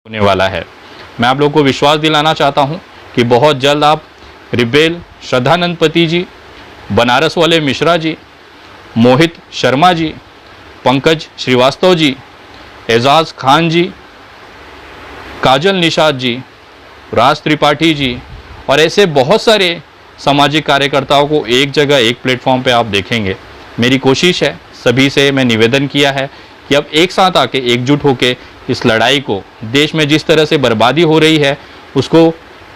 होने वाला है। मैं आप लोगों को विश्वास दिलाना चाहता हूं कि बहुत जल्द आप रिबेल श्रद्धानंद पति जी, बनारस वाले मिश्रा जी, मोहित शर्मा जी, पंकज श्रीवास्तव जी, एजाज खान जी, काजल निषाद जी, राज त्रिपाठी जी और ऐसे बहुत सारे सामाजिक कार्यकर्ताओं को एक जगह एक प्लेटफॉर्म पे आप देखेंगे। मेरी कोशिश है, सभी से मैं निवेदन किया है कि अब एक साथ आके एकजुट होके इस लड़ाई को, देश में जिस तरह से बर्बादी हो रही है उसको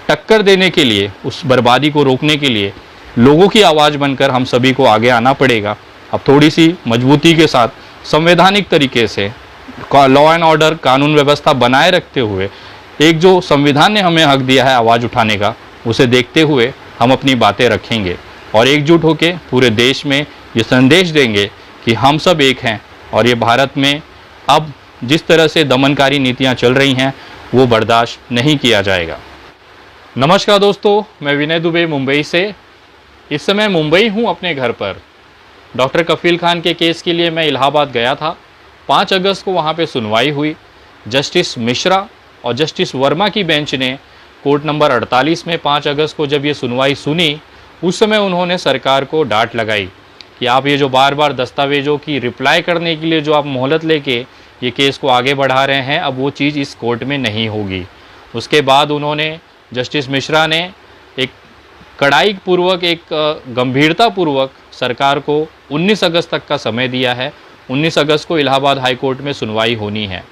टक्कर देने के लिए, उस बर्बादी को रोकने के लिए लोगों की आवाज़ बनकर हम सभी को आगे आना पड़ेगा। अब थोड़ी सी मजबूती के साथ संवैधानिक तरीके से लॉ एंड ऑर्डर, कानून व्यवस्था बनाए रखते हुए एक जो संविधान ने हमें हक दिया है आवाज़ उठाने का, उसे देखते हुए हम अपनी बातें रखेंगे और एकजुट होकर पूरे देश में ये संदेश देंगे कि हम सब एक हैं और ये भारत में अब जिस तरह से दमनकारी नीतियां चल रही हैं वो बर्दाश्त नहीं किया जाएगा। नमस्कार दोस्तों, मैं विनय दुबे मुंबई से। इस समय मुंबई हूँ अपने घर पर। डॉक्टर कफील खान के केस के लिए मैं इलाहाबाद गया था। 5 अगस्त को वहाँ पे सुनवाई हुई। जस्टिस मिश्रा और जस्टिस वर्मा की बेंच ने कोर्ट नंबर 48 में 5 अगस्त को जब ये सुनवाई सुनी, उस समय उन्होंने सरकार को डांट लगाई कि आप ये जो बार बार दस्तावेज़ों की रिप्लाई करने के लिए जो आप मोहलत लेके ये केस को आगे बढ़ा रहे हैं, अब वो चीज़ इस कोर्ट में नहीं होगी। उसके बाद उन्होंने, जस्टिस मिश्रा ने एक कड़ाई पूर्वक, एक गंभीरता पूर्वक सरकार को 19 अगस्त तक का समय दिया है। 19 अगस्त को इलाहाबाद हाई कोर्ट में सुनवाई होनी है।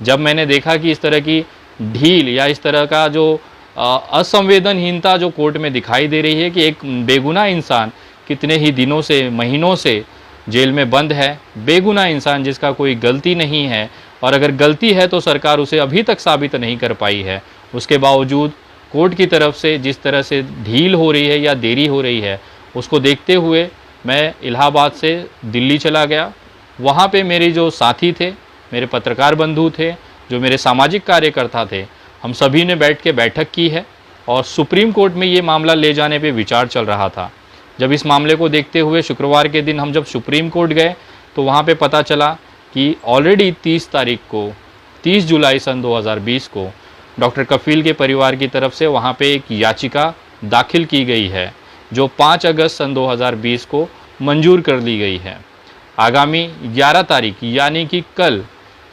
जब मैंने देखा कि इस तरह की ढील या इस तरह का जो असंवेदनहीनता जो कोर्ट में दिखाई दे रही है कि एक बेगुनाह इंसान कितने ही दिनों से, महीनों से जेल में बंद है, बेगुनाह इंसान जिसका कोई गलती नहीं है और अगर गलती है तो सरकार उसे अभी तक साबित नहीं कर पाई है, उसके बावजूद कोर्ट की तरफ से जिस तरह से ढील हो रही है या देरी हो रही है, उसको देखते हुए मैं इलाहाबाद से दिल्ली चला गया। वहाँ पे मेरे जो साथी थे, मेरे पत्रकार बंधु थे, जो मेरे सामाजिक कार्यकर्ता थे, हम सभी ने बैठ के बैठक की है और सुप्रीम कोर्ट में ये मामला ले जाने पे विचार चल रहा था। जब इस मामले को देखते हुए शुक्रवार के दिन हम जब सुप्रीम कोर्ट गए तो वहाँ पे पता चला कि ऑलरेडी 30 तारीख को, 30 जुलाई सन 2020 को डॉक्टर कफील के परिवार की तरफ से वहाँ पे एक याचिका दाखिल की गई है जो 5 अगस्त सन 2020 को मंजूर कर दी गई है। आगामी 11 तारीख यानी कि कल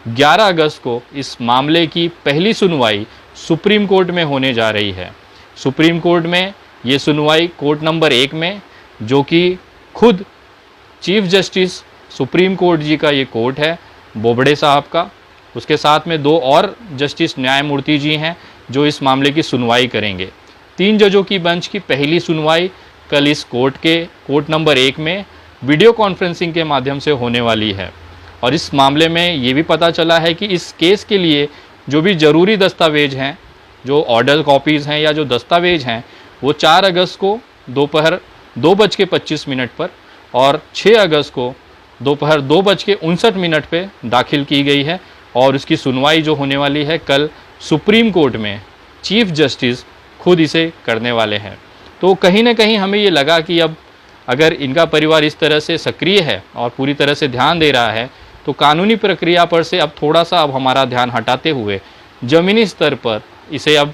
11 अगस्त को इस मामले की पहली सुनवाई सुप्रीम कोर्ट में होने जा रही है। सुप्रीम कोर्ट में ये सुनवाई कोर्ट नंबर 1 में, जो कि खुद चीफ जस्टिस सुप्रीम कोर्ट जी का ये कोर्ट है, बोबड़े साहब का, उसके साथ में 2 और जस्टिस न्यायमूर्ति जी हैं जो इस मामले की सुनवाई करेंगे। 3 जजों की बेंच की पहली सुनवाई कल इस कोर्ट नंबर 1 में वीडियो कॉन्फ्रेंसिंग के माध्यम से होने वाली है। और इस मामले में ये भी पता चला है कि इस केस के लिए जो भी ज़रूरी दस्तावेज हैं, जो ऑर्डर कॉपीज़ हैं या जो दस्तावेज हैं, वो 4 अगस्त को दोपहर 2:25 पर और 6 अगस्त को दोपहर 2:59 पे दाखिल की गई है और उसकी सुनवाई जो होने वाली है कल सुप्रीम कोर्ट में चीफ जस्टिस खुद इसे करने वाले हैं। तो कहीं ना कहीं हमें ये लगा कि अब अगर इनका परिवार इस तरह से सक्रिय है और पूरी तरह से ध्यान दे रहा है तो कानूनी प्रक्रिया पर से अब थोड़ा सा अब हमारा ध्यान हटाते हुए ज़मीनी स्तर पर इसे अब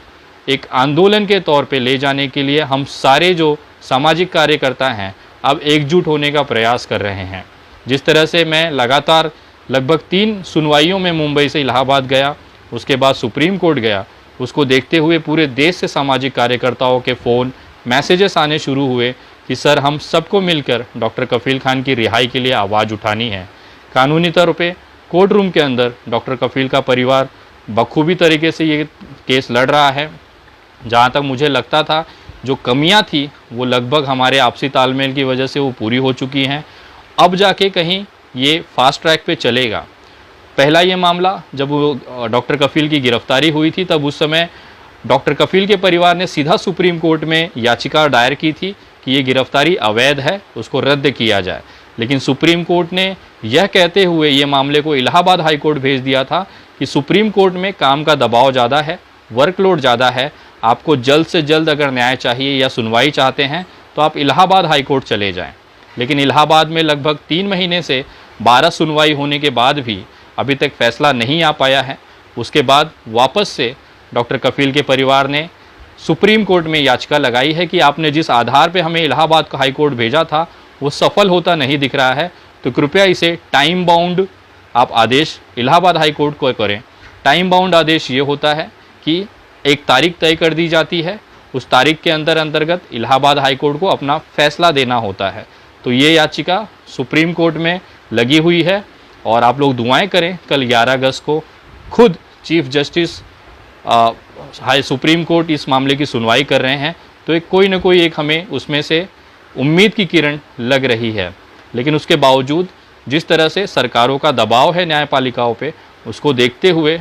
एक आंदोलन के तौर पे ले जाने के लिए हम सारे जो सामाजिक कार्यकर्ता हैं अब एकजुट होने का प्रयास कर रहे हैं। जिस तरह से मैं लगातार लगभग 3 सुनवाइयों में मुंबई से इलाहाबाद गया, उसके बाद सुप्रीम कोर्ट गया, उसको देखते हुए पूरे देश से सामाजिक कार्यकर्ताओं के फ़ोन, मैसेजेस आने शुरू हुए कि सर हम सबको मिलकर डॉक्टर कफील खान की रिहाई के लिए आवाज़ उठानी है। कानूनी तौर पे कोर्ट रूम के अंदर डॉक्टर कफील का परिवार बखूबी तरीके से ये केस लड़ रहा है। जहाँ तक मुझे लगता था जो कमियां थी वो लगभग हमारे आपसी तालमेल की वजह से वो पूरी हो चुकी हैं। अब जाके कहीं ये फास्ट ट्रैक पे चलेगा। पहला ये मामला जब वो डॉक्टर कफील की गिरफ्तारी हुई थी तब उस समय डॉक्टर कफील के परिवार ने सीधा सुप्रीम कोर्ट में याचिका दायर की थी कि ये गिरफ्तारी अवैध है, उसको रद्द किया जाए। लेकिन सुप्रीम कोर्ट ने यह कहते हुए ये मामले को इलाहाबाद हाई कोर्ट भेज दिया था कि सुप्रीम कोर्ट में काम का दबाव ज़्यादा है, वर्कलोड ज़्यादा है, आपको जल्द से जल्द अगर न्याय चाहिए या सुनवाई चाहते हैं तो आप इलाहाबाद हाई कोर्ट चले जाएं। लेकिन इलाहाबाद में लगभग 3 महीने से 12 सुनवाई होने के बाद भी अभी तक फैसला नहीं आ पाया है। उसके बाद वापस से डॉक्टर कफील के परिवार ने सुप्रीम कोर्ट में याचिका लगाई है कि आपने जिस आधार पे हमें इलाहाबाद हाई कोर्ट भेजा था वो सफल होता नहीं दिख रहा है, तो कृपया इसे टाइम बाउंड आप आदेश इलाहाबाद हाई कोर्ट को करें। टाइम बाउंड आदेश ये होता है कि एक तारीख तय कर दी जाती है, उस तारीख के अंतर्गत इलाहाबाद हाई कोर्ट को अपना फैसला देना होता है। तो ये याचिका सुप्रीम कोर्ट में लगी हुई है और आप लोग दुआएं करें। कल 11 अगस्त को खुद chief justice high supreme court इस मामले की सुनवाई कर रहे हैं, तो एक कोई ना कोई एक हमें उसमें से उम्मीद की किरण लग रही है। लेकिन उसके बावजूद जिस तरह से सरकारों का दबाव है न्यायपालिकाओं पे, उसको देखते हुए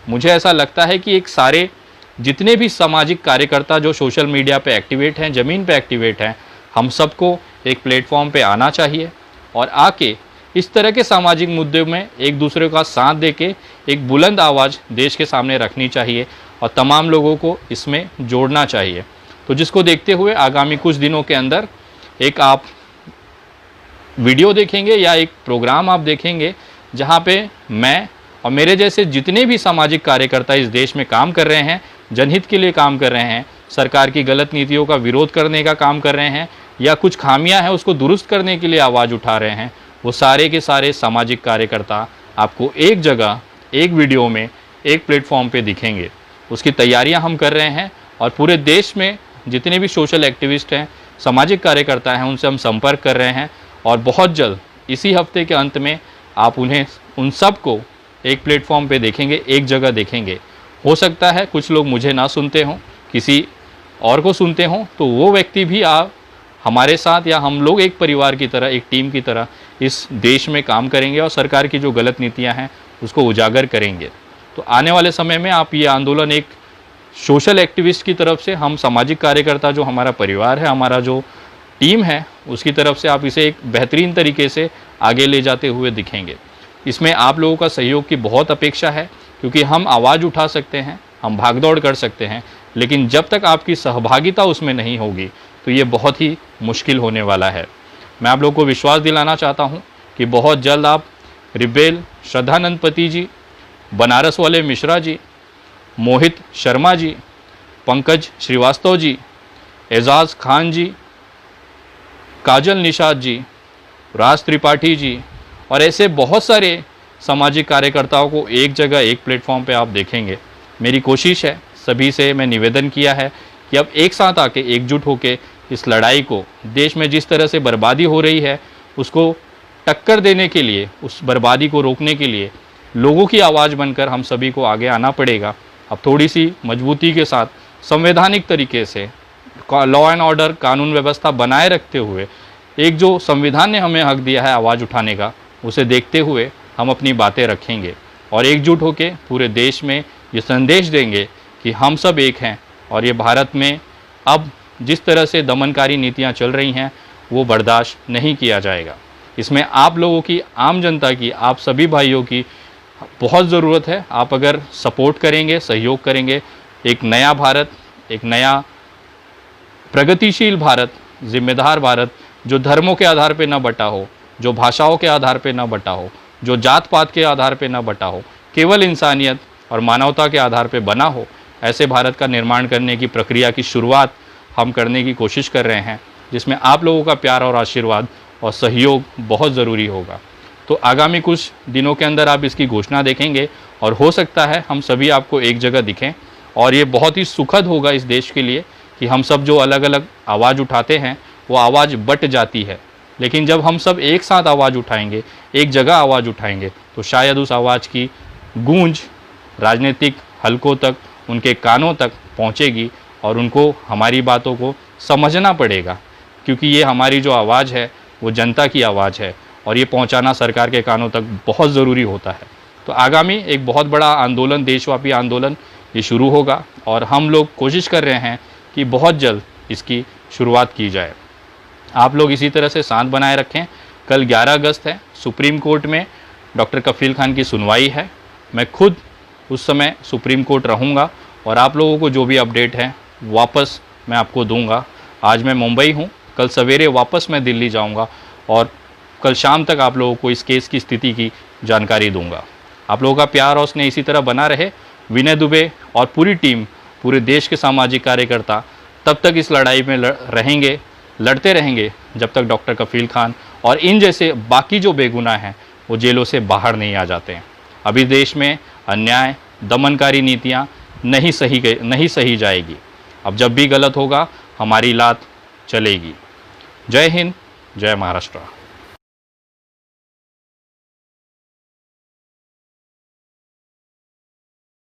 मुझे ऐसा लगता है कि एक सारे जितने भी सामाजिक कार्यकर्ता जो सोशल मीडिया पे एक्टिवेट हैं, ज़मीन पे एक्टिवेट हैं, हम सबको एक प्लेटफॉर्म पे आना चाहिए और आके इस तरह के सामाजिक मुद्दों में एक दूसरे का साथ देके एक बुलंद आवाज़ देश के सामने रखनी चाहिए और तमाम लोगों को इसमें जोड़ना चाहिए। तो जिसको देखते हुए आगामी कुछ दिनों के अंदर एक आप वीडियो देखेंगे या एक प्रोग्राम आप देखेंगे जहाँ पे मैं और मेरे जैसे जितने भी सामाजिक कार्यकर्ता इस देश में काम कर रहे हैं, जनहित के लिए काम कर रहे हैं, सरकार की गलत नीतियों का विरोध करने का काम कर रहे हैं या कुछ खामियां हैं उसको दुरुस्त करने के लिए आवाज़ उठा रहे हैं, वो सारे के सारे सामाजिक कार्यकर्ता आपको एक जगह, एक वीडियो में, एक प्लेटफॉर्म पे दिखेंगे। उसकी तैयारियां हम कर रहे हैं और पूरे देश में जितने भी सोशल एक्टिविस्ट हैं, सामाजिक कार्यकर्ता हैं, उनसे हम संपर्क कर रहे हैं और बहुत जल्द इसी हफ्ते के अंत में आप उन सब को एक प्लेटफॉर्म पे देखेंगे, एक जगह देखेंगे। हो सकता है कुछ लोग मुझे ना सुनते हों, किसी और को सुनते हों, तो वो व्यक्ति भी आप हमारे साथ या हम लोग एक परिवार की तरह, एक टीम की तरह इस देश में काम करेंगे और सरकार की जो गलत नीतियां हैं उसको उजागर करेंगे। तो आने वाले समय में आप ये आंदोलन एक सोशल एक्टिविस्ट की तरफ से, हम सामाजिक कार्यकर्ता जो हमारा परिवार है, हमारा जो टीम है, उसकी तरफ से आप इसे एक बेहतरीन तरीके से आगे ले जाते हुए दिखेंगे। इसमें आप लोगों का सहयोग की बहुत अपेक्षा है क्योंकि हम आवाज़ उठा सकते हैं, हम भागदौड़ कर सकते हैं, लेकिन जब तक आपकी सहभागिता उसमें नहीं होगी तो ये बहुत ही मुश्किल होने वाला है। मैं आप लोगों को विश्वास दिलाना चाहता हूँ कि बहुत जल्द आप रिबेल श्रद्धानंद पति जी, बनारस वाले मिश्रा जी, मोहित शर्मा जी, पंकज श्रीवास्तव जी, एजाज खान जी, काजल निषाद जी, राज त्रिपाठी जी और ऐसे बहुत सारे सामाजिक कार्यकर्ताओं को एक जगह, एक प्लेटफॉर्म पे आप देखेंगे। मेरी कोशिश है, सभी से मैं निवेदन किया है कि अब एक साथ आके, एकजुट होके इस लड़ाई को, देश में जिस तरह से बर्बादी हो रही है उसको टक्कर देने के लिए, उस बर्बादी को रोकने के लिए लोगों की आवाज़ बनकर हम सभी को आगे आना पड़ेगा। अब थोड़ी सी मजबूती के साथ, संवैधानिक तरीके से, लॉ एंड ऑर्डर, कानून व्यवस्था बनाए रखते हुए, एक जो संविधान ने हमें हक दिया है आवाज़ उठाने का, उसे देखते हुए हम अपनी बातें रखेंगे और एकजुट होकर पूरे देश में ये संदेश देंगे कि हम सब एक हैं और ये भारत में अब जिस तरह से दमनकारी नीतियां चल रही हैं वो बर्दाश्त नहीं किया जाएगा। इसमें आप लोगों की, आम जनता की, आप सभी भाइयों की बहुत ज़रूरत है। आप अगर सपोर्ट करेंगे, सहयोग करेंगे, एक नया भारत, एक नया प्रगतिशील भारत, जिम्मेदार भारत, जो धर्मों के आधार पे न बटा हो, जो भाषाओं के आधार पे न बटा हो, जो जात पात के आधार पे न बटा हो, केवल इंसानियत और मानवता के आधार पे बना हो, ऐसे भारत का निर्माण करने की प्रक्रिया की शुरुआत हम करने की कोशिश कर रहे हैं, जिसमें आप लोगों का प्यार और आशीर्वाद और सहयोग बहुत ज़रूरी होगा। तो आगामी कुछ दिनों के अंदर आप इसकी घोषणा देखेंगे और हो सकता है हम सभी आपको एक जगह दिखें और ये बहुत ही सुखद होगा इस देश के लिए कि हम सब जो अलग अलग आवाज़ उठाते हैं वो आवाज़ बट जाती है, लेकिन जब हम सब एक साथ आवाज़ उठाएंगे, एक जगह आवाज़ उठाएंगे, तो शायद उस आवाज़ की गूंज राजनीतिक हलकों तक, उनके कानों तक पहुंचेगी और उनको हमारी बातों को समझना पड़ेगा, क्योंकि ये हमारी जो आवाज़ है वो जनता की आवाज़ है और ये पहुंचाना सरकार के कानों तक बहुत ज़रूरी होता है। तो आगामी एक बहुत बड़ा आंदोलन, देशव्यापी आंदोलन ये शुरू होगा और हम लोग कोशिश कर रहे हैं कि बहुत जल्द इसकी शुरुआत की जाए। आप लोग इसी तरह से साथ बनाए रखें। कल 11 अगस्त है, सुप्रीम कोर्ट में डॉक्टर कफील खान की सुनवाई है। मैं खुद उस समय सुप्रीम कोर्ट रहूँगा और आप लोगों को जो भी अपडेट है वापस मैं आपको दूंगा। आज मैं मुंबई हूँ, कल सवेरे वापस मैं दिल्ली जाऊँगा और कल शाम तक आप लोगों को इस केस की स्थिति की जानकारी दूंगा। आप लोगों का प्यार और स्नेह इसी तरह बना रहे। विनय दुबे और पूरी टीम, पूरे देश के सामाजिक कार्यकर्ता तब तक इस लड़ाई में रहेंगे, लड़ते रहेंगे जब तक डॉक्टर कफील खान और इन जैसे बाकी जो बेगुनाह हैं वो जेलों से बाहर नहीं आ जाते हैं। अभी देश में अन्याय, दमनकारी नीतियाँ नहीं सही जाएगी। अब जब भी गलत होगा हमारी लात चलेगी। जय हिंद, जय महाराष्ट्र।